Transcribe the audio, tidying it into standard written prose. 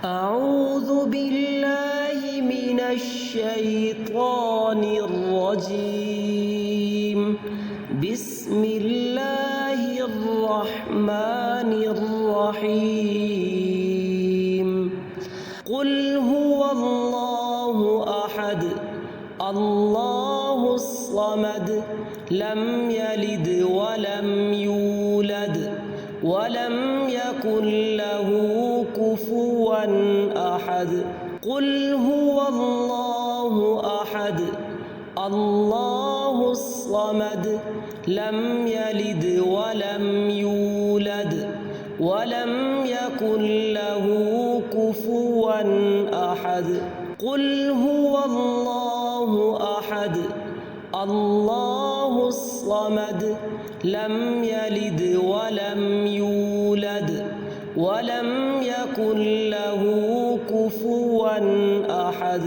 أعوذ بالله من الشيطان الرجيم. بسم الله الرحمن الرحيم. قل هو الله أحد الله الصمد لم يلد ولم يولد ولم يكن له كفوا أحد. قل هو الله أحد الله الصمد لم يلد ولم يولد ولم يكن له كفوا أحد. قل هو الله أحد الله الصمد لم يلد ولم يولد ولم يكن له كفوا أحد.